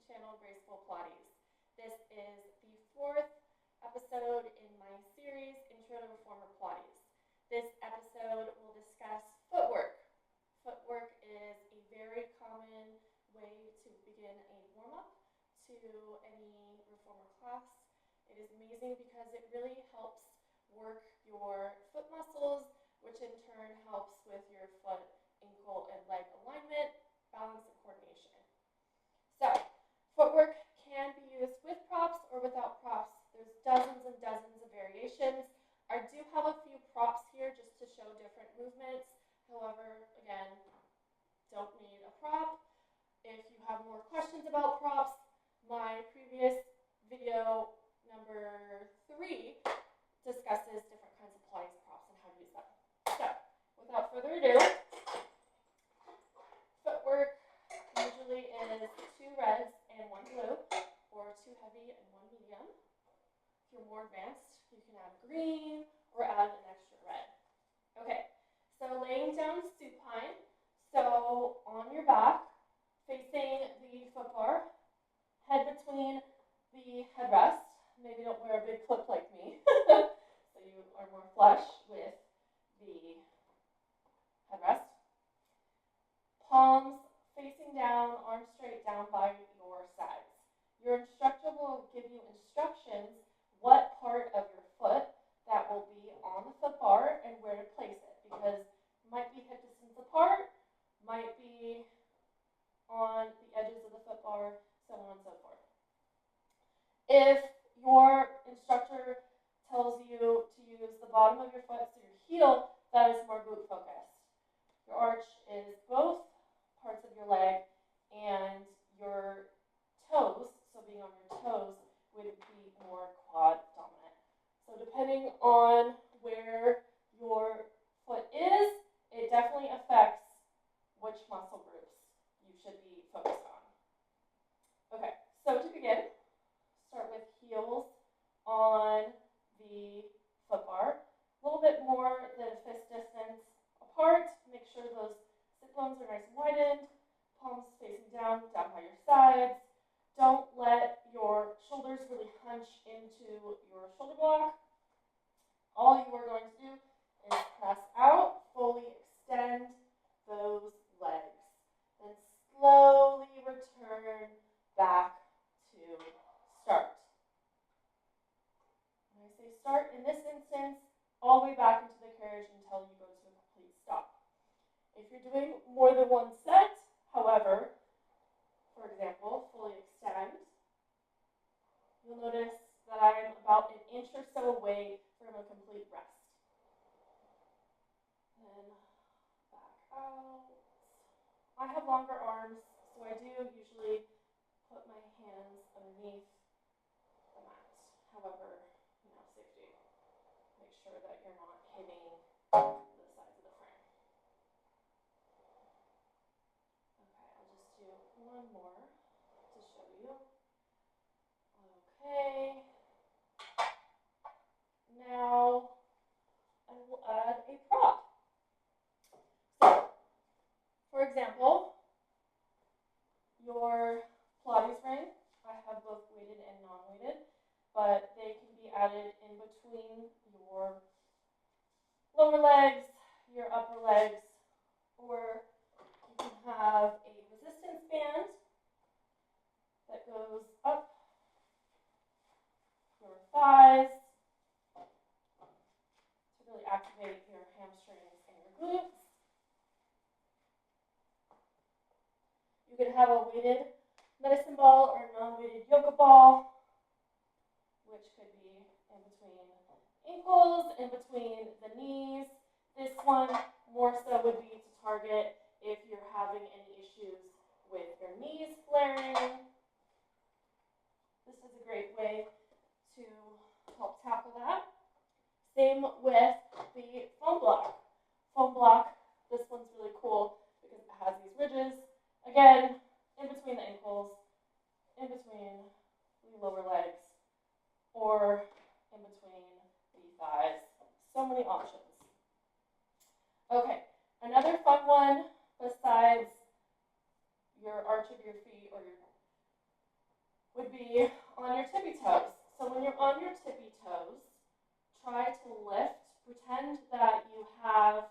channel, Graceful Pilates. This is the 4th episode in my series, Intro to Reformer Pilates. This episode will discuss footwork. Footwork is a very common way to begin a warm-up to any reformer class. It is amazing because it really helps work your foot muscles, which in turn helps with your foot, ankle, and leg alignment, balance, and coordination. So, footwork can be used with props or without props. There's dozens and dozens of variations. I do have a few props here just to show different movements. However, again, don't need a prop. If you have more questions about props, my previous video number 3 discusses different kinds of Pilates props and how to use them. So, without further ado, footwork usually is 2 reds and 1 blue, or 2 heavy and 1 medium. If you're more advanced, you can add green or add an extra red. Okay, so laying down supine. So on your back, facing the foot bar, head between the headrest. Maybe don't wear a big clip like me, so you are more flush with the headrest. Palms facing down, arms straight down by your sides. Your instructor will give you instructions what part of your foot that will be on the foot bar and where to place it, because it might be hip distance apart, might be on the edges of the foot bar, so on and so forth. If your instructor tells you to use the bottom of your foot, so your heel, that is more glute focused. Your arch is both parts of your leg, and your toes, so being on your toes, would be more quad dominant. So depending on where your foot is, it definitely affects which muscle groups you should be focused on. Okay, so to begin, start with heels on the foot bar, a little bit more than fist distance apart. Make sure those sit bones are nice and widened, palms facing down by your sides. Don't let your shoulders really hunch into your shoulder block. All you are going to do is press out, fully extend those legs, then slowly return back to start. When I say start, in this instance, all the way back into the carriage until you go to a complete stop. If you're doing more than one set, however, for example, fully extend, you'll notice that I am about an inch or so away from a complete rest. Then back out. I have longer arms, so I do usually put my hands underneath the mat. However, safety. Make sure that you're not hitting the sides of the frame. Okay, I'll just do one more to show you. Okay. Now I will add a prop. So, for example, your Pilates ring, I have both weighted and non-weighted, but they can be added in between your lower legs, your upper legs, or you can have a resistance band that goes up your thighs to really activate your hamstrings and your glutes. You could have a weighted medicine ball or non-weighted yoga ball, which could be in between ankles, in between the knees. This one more so would be to target if you're having any issues with your knees flaring. This is a great way to help tackle that. Same with the foam block. Foam block, this one's really cool because it has these ridges. Again, in between the ankles, in between the lower legs, or in between the thighs. So many options. Okay, another fun one besides your arch of your feet or your would be on your tippy toes. So when you're on your tippy toes, try to lift. Pretend that you have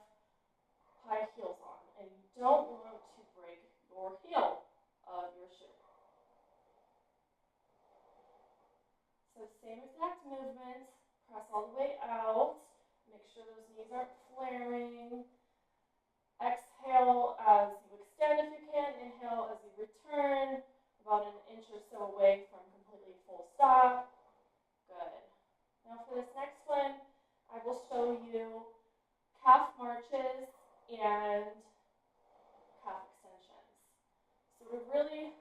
high heels on and you don't want to break your heel of your shoe. So same exact movement. Press all the way out. Make sure those knees aren't flaring. Exhale as you extend if you can. Inhale as you return, about an inch or so away from completely full stop. Good. Now for this next one, I will show you calf marches and calf extensions. So to really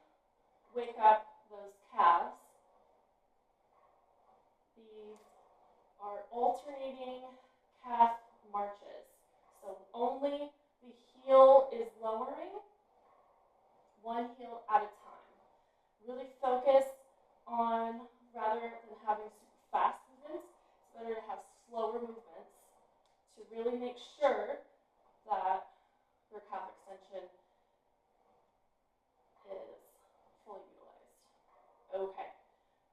wake up those calves, these are alternating calf marches. So only the heel is lowering, one heel at a time. Really focus on, rather than having super fast movements, it's better to have slower movements to really make sure that your calf extension is fully utilized. Okay,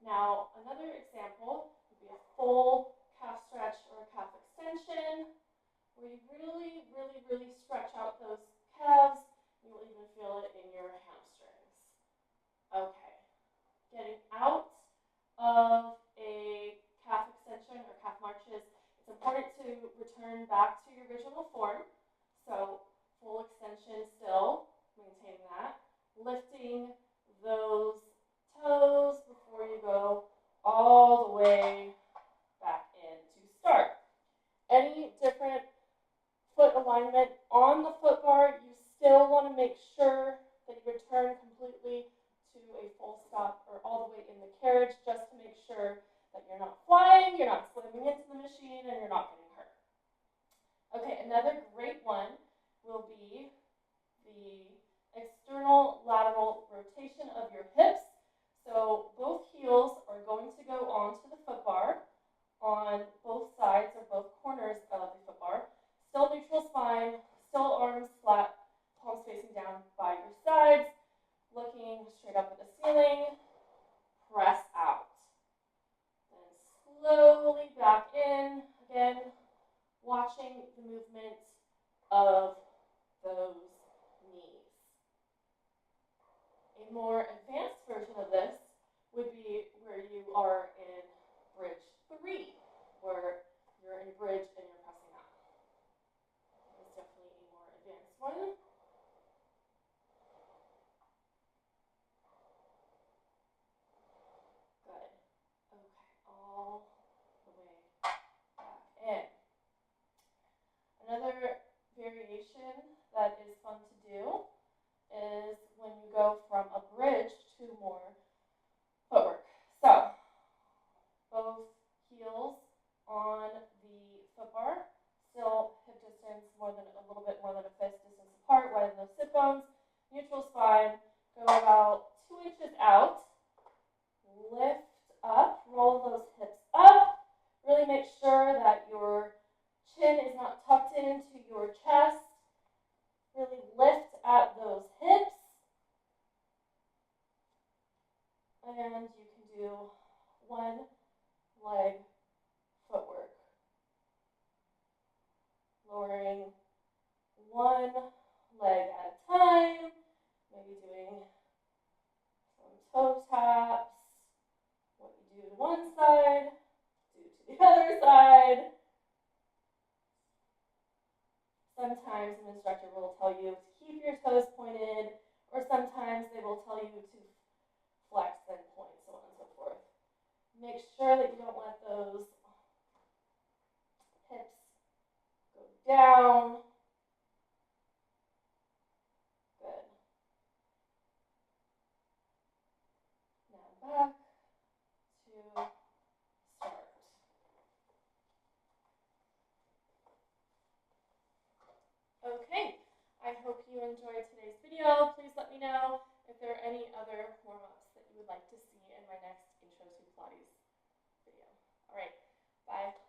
now another example would be a full calf stretch or a calf extension, where you really, really, really stretch out those calves. You will even feel it in your hamstrings. Okay, getting out of a calf extension or calf marches, it's important to return back to your original form. So full extension still, maintain that. Lifting those toes before you go all the way back in to start. Any different foot alignment on the foot bar, you still want to make sure that you return completely to a full stop or all the way in the carriage, just to make sure that you're not flying, you're not slamming into the machine, and you're not getting hurt. Okay, another great one will be the external lateral rotation of your hips. So both heels are going to go onto the foot bar on both sides or both corners of the foot bar. Still neutral spine, still arms flat, palms facing down by your sides, looking straight up at the ceiling. Press out. And slowly back in. Again, watching the movement of those knees. A more advanced version of this would be where you are in bridge 3, where you're in bridge and you're pressing up. It's definitely a more advanced one. Good. Okay, all the way back in. Another variation that is fun to do is when you go from a bridge to more footwork. So, both heels on the foot bar, still hip distance a little bit more than a fist distance apart, widen those sit bones, neutral spine, go about 2 inches out, lift up, roll those hips up, really make sure that your chin is not tucked into your chest, really lift at those hips, and you can do one leg footwork. Lowering one leg at a time, maybe doing some toe taps. What you do to one side, do to the other side. Sometimes an instructor will tell you to keep your toes pointed, or sometimes they will tell you to flex and point, so on and so forth. Make sure that you don't let those hips go down. Good. Now back to start. Okay, I hope you enjoyed today's video. Please let me know if there are any other warm-ups that you would like to see in my next Intro to Pilates video. All right, bye.